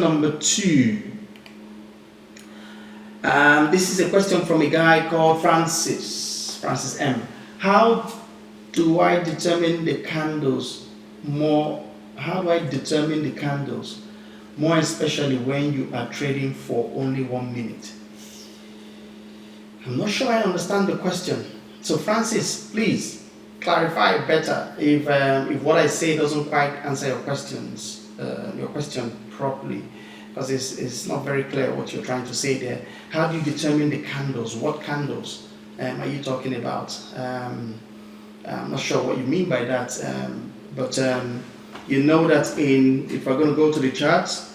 number 2. This is a question from a guy called Francis M. How do I determine the candles more? How do I determine the candles more, especially when you are trading for only 1 minute? I'm not sure I understand the question. So Francis, please clarify better if what I say doesn't quite answer your question properly, because it's not very clear what you're trying to say there. How do you determine the candles? What candles are you talking about? I'm not sure what you mean by that, but you know that if we're going to go to the charts,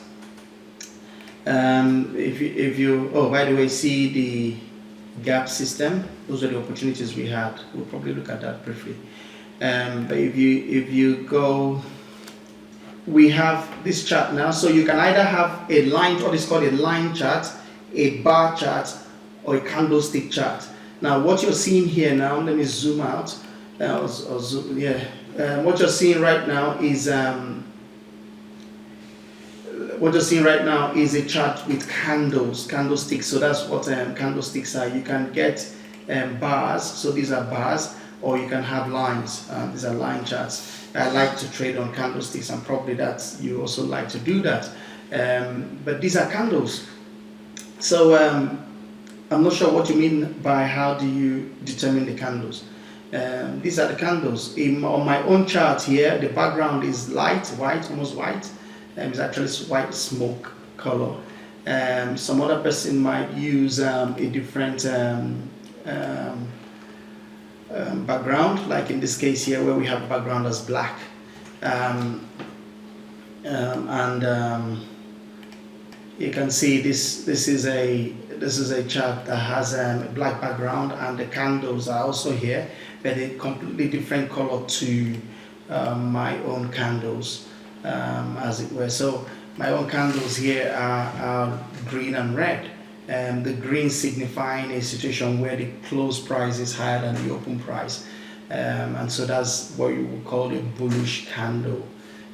if you by the way, see the gap system, those are the opportunities we had. We'll probably look at that briefly. But if you go, we have this chart now, so you can either have a line, what is called a line chart, a bar chart, or a candlestick chart. Now what you're seeing here now, let me zoom out. What you're seeing right now is a chart with candlesticks. So that's what candlesticks are. You can get bars, so these are bars, or you can have lines. These are line charts. I like to trade on candlesticks, and probably that you also like to do that. But these are candles. So I'm not sure what you mean by how do you determine the candles. These are the candles. On my own chart here, the background is light, white, almost white. It's actually white smoke color. Some other person might use a different background, like in this case here, where we have a background as black. You can see this is a chart that has a black background, and the candles are also here, but a completely different color to my own candles, as it were. So my own candles here are green and red. The green signifying a situation where the close price is higher than the open price, and so that's what you would call a bullish candle,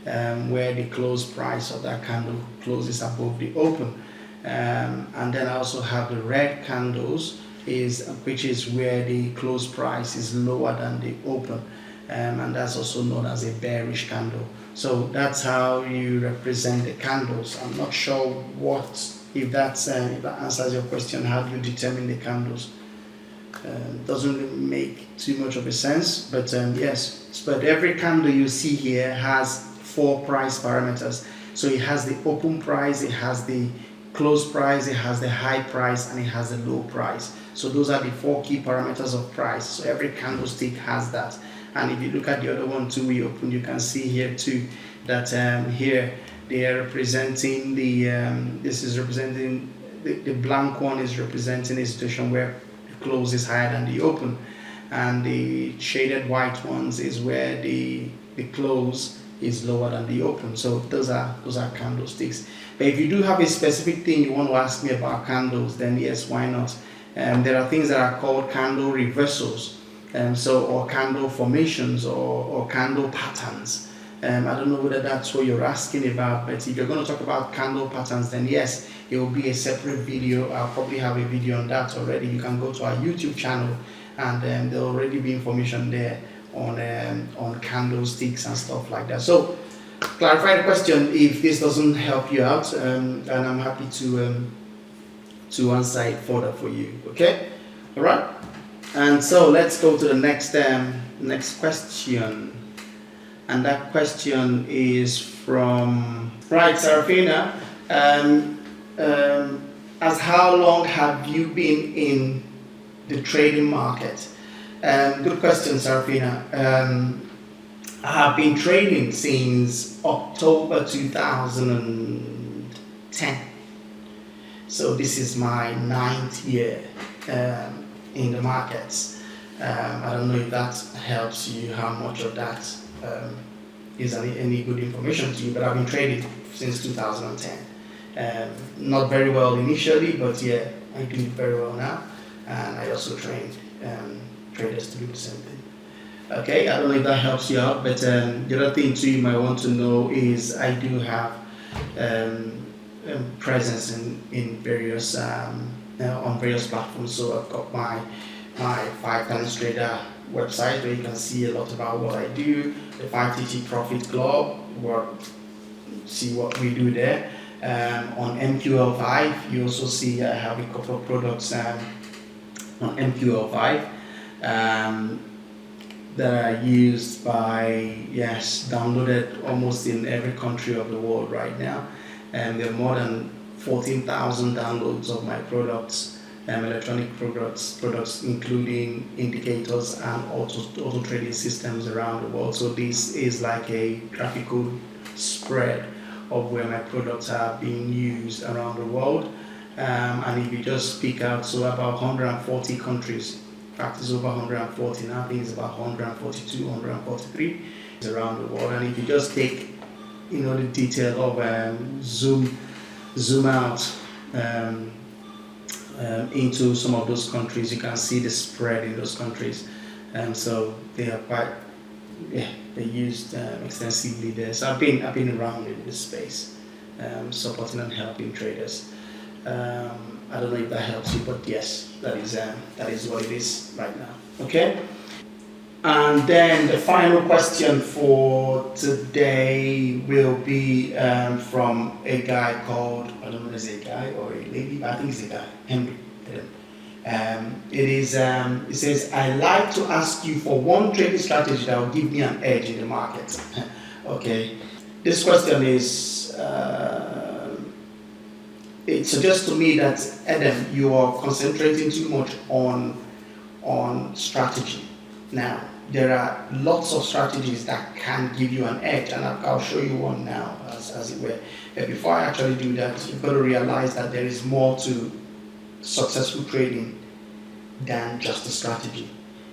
where the close price of that candle closes above the open. And then I also have the red candles, which is where the close price is lower than the open, and that's also known as a bearish candle. So that's how you represent the candles. I'm not sure if that answers your question. How do you determine the candles? Doesn't really make too much of a sense, but yes. But every candle you see here has 4 price parameters. So it has the open price, it has the close price, it has the high price, and it has the low price. So those are the 4 key parameters of price. So every candlestick has that. And if you look at the other one too, we opened, you can see here too that here they are representing this is representing the blank one is representing a situation where the close is higher than the open, and the shaded white ones is where the close is lower than the open. So those are candlesticks. But if you do have a specific thing you want to ask me about candles, then yes, why not? There are things that are called candle reversals, or candle formations, or candle patterns. I don't know whether that's what you're asking about, but if you're going to talk about candle patterns, then yes, it will be a separate video. I'll probably have a video on that already. You can go to our YouTube channel, and there will already be information there on candlesticks and stuff like that. So clarify the question if this doesn't help you out, and I'm happy to answer it further for you. Okay, all right. And so let's go to the next question. And that question is from Sarafina. As how long have you been in the trading market? Good question, Sarafina. I have been trading since October 2010. So this is my 9th year in the markets. I don't know if that helps you, how much of that is any good information to you, but I've been trading since 2010. Not very well initially, but yeah, I do it very well now, and I also train traders to do the same thing. Okay, I don't know if that helps you out, but the other thing too you might want to know is I do have presence in various on various platforms. So I've got my 5 times trader website where you can see a lot about what I do. The 5TT Profit Club, see what we do there. On MQL5, you also see I have a couple of products on MQL5 that are used by, downloaded almost in every country of the world right now. And there are more than 14,000 downloads of my products, electronic products including indicators and auto trading systems around the world. So this is like a graphical spread of where my products are being used around the world. And if you just pick out, so about 140 countries, in fact it's over 140 now, I think it's about 142, 143 around the world. And if you just take the detail of zoom out into some of those countries, you can see the spread in those countries. So they are quite, they're used extensively there. So I've been around in this space, supporting and helping traders. I don't know if that helps you, but yes, that is what it is right now. Okay. And then the final question for today will be from a guy called, I don't know if it's a guy or a lady, but I think it's a guy, Henry. It says, I like to ask you for one trading strategy that will give me an edge in the market. Okay. This question is, it suggests to me that, Adam, you are concentrating too much on strategy. Now, there are lots of strategies that can give you an edge, and I'll show you one now, as it were. But before I actually do that, you've got to realize that there is more to successful trading than just a strategy.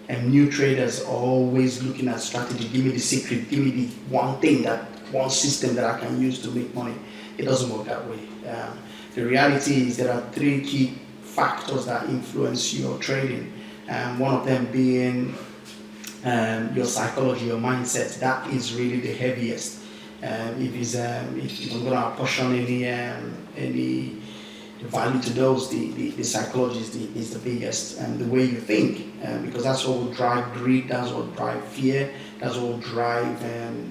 And new traders are always looking at strategy. Give me the secret, give me the one system that I can use to make money. It doesn't work that way. The reality is there are 3 key factors that influence your trading. One of them being your psychology, your mindset. That is really the heaviest. If I'm going to apportion any value to those, the psychology is the biggest, and the way you think, because that's what will drive greed, that's what will drive fear, that's what will drive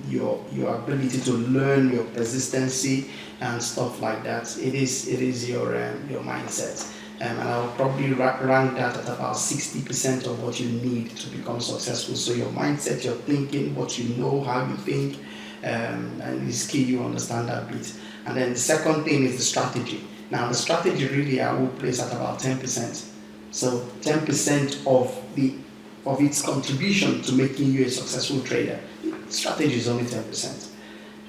your ability to learn, your persistency and stuff like that. It is your mindset. And I'll probably rank that at about 60% of what you need to become successful. So your mindset, your thinking, what you know, how you think, and it's key you understand that bit. And then the second thing is the strategy. Now the strategy really I will place at about 10%. So 10% of its contribution to making you a successful trader. Strategy is only 10%.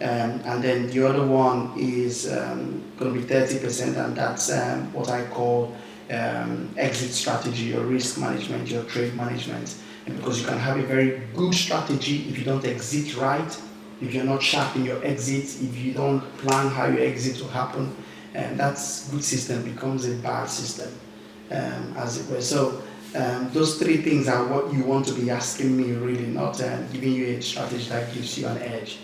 And then the other one is going to be 30%, and that's what I call exit strategy, your risk management, your trade management. And because you can have a very good strategy if you don't exit right, if you're not sharp in your exit, if you don't plan how your exit will happen, and that's good system becomes a bad system, as it were. So those 3 things are what you want to be asking me, really, not giving you a strategy that gives you an edge.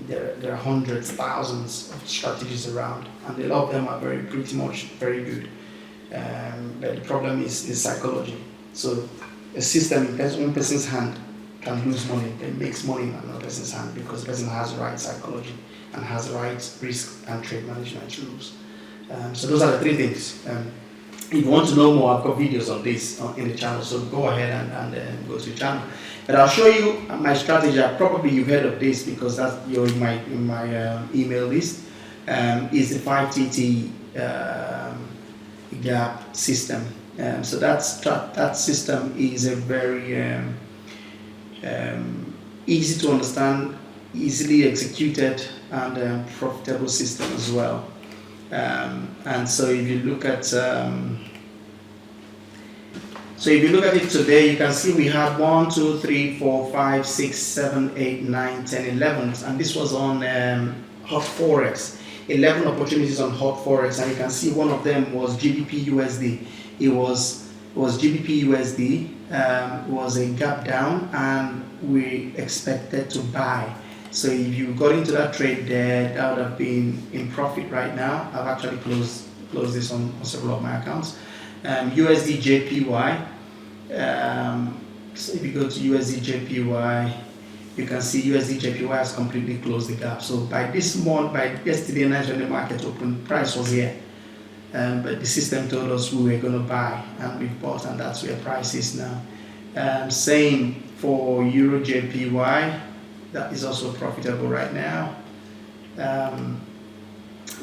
There are hundreds, thousands of strategies around, and a lot of them are pretty much very good. But the problem is psychology. So a system in one person's hand can lose money, it makes money in another person's hand because the person has the right psychology and has the right risk and trade management rules. So those are the 3 things. If you want to know more, I've got videos on this in the channel, so go ahead and go to the channel. But I'll show you my strategy. Probably you've heard of this because that's in my email list. Is the 5TT gap system. So that system is a very easy to understand, easily executed, and profitable system as well. And so if you look at it today, you can see we have 1, 2, 3, 4, 5, 6, 7, 8, 9, 10, 11, and this was on Hot Forex. 11 opportunities on Hot Forex, and you can see one of them was GBP USD. It was GBP USD. Was a gap down, and we expected to buy. So if you got into that trade there, that would have been in profit right now. I've actually closed this on several of my accounts. USD JPY. So if you go to USD JPY, you can see USD JPY has completely closed the gap. So by yesterday night when the market opened, price was here. But the system told us we were going to buy, and we bought, and that's where price is now. Same for Euro JPY, that is also profitable right now.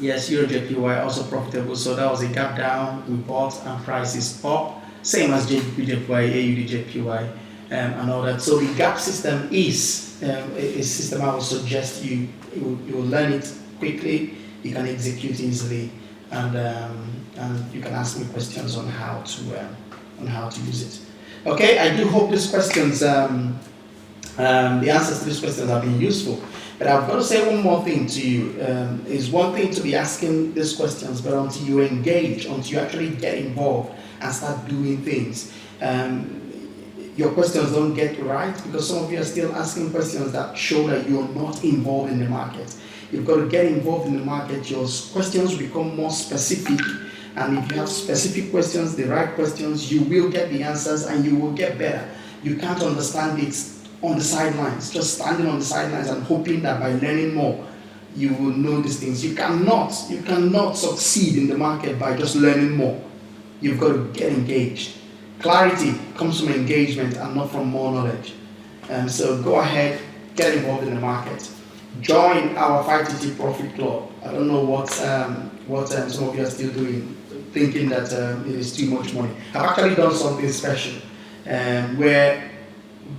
Yes, Euro JPY also profitable, so that was a gap down, we bought, and price is up. Same as JPY, AUD JPY, and all that. So the gap system is a system I would suggest you will learn it quickly, you can execute easily, and you can ask me questions on how to use it. Okay, I do hope these questions, the answers to these questions have been useful. But I've got to say one more thing to you. It's one thing to be asking these questions, but until you engage, until you actually get involved and start doing things, your questions don't get right, because some of you are still asking questions that show that you're not involved in the market. You've got to get involved in the market. Your questions become more specific. And if you have specific questions, the right questions, you will get the answers and you will get better. You can't understand it on the sidelines, just standing on the sidelines and hoping that by learning more, you will know these things. You cannot succeed in the market by just learning more. You've got to get engaged. Clarity comes from engagement and not from more knowledge. So go ahead, get involved in the market. Join our 5TT Profit Club. I don't know what some of you are still doing, thinking that it is too much money. I've actually done something special where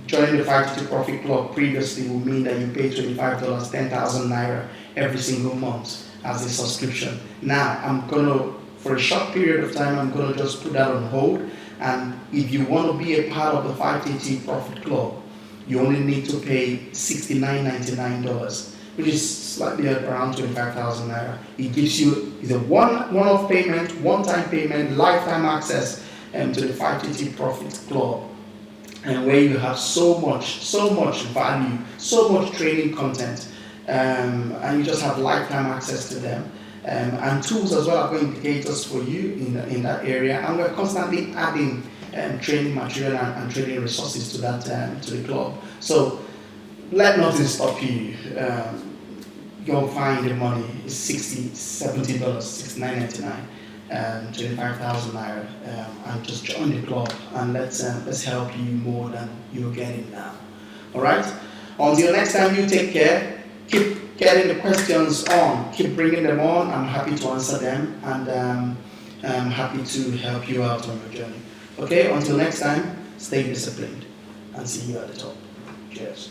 joining the 5TT Profit Club previously would mean that you pay $25, 10,000 Naira every single month as a subscription. Now, I'm going to, for a short period of time, I'm going to just put that on hold. And if you want to be a part of the 5TT Profit Club, you only need to pay $69.99, which is slightly around 25,000 Naira. It gives you a one-off payment, one-time payment, lifetime access to the 5TT Profit Club, and where you have so much value, so much training content, and you just have lifetime access to them. And tools as well are going indicators for you in that area, and we're constantly adding training material and training resources to that to the club. So let nothing stop you. You'll find the money is $60, $70, $69.99, 25,000 Naira, and just join the club, and let's help you more than you're getting now. All right. Until next time, you take care. Keep getting the questions on. Keep bringing them on. I'm happy to answer them, and I'm happy to help you out on your journey. Okay. Until next time, stay disciplined, and see you at the top. Cheers.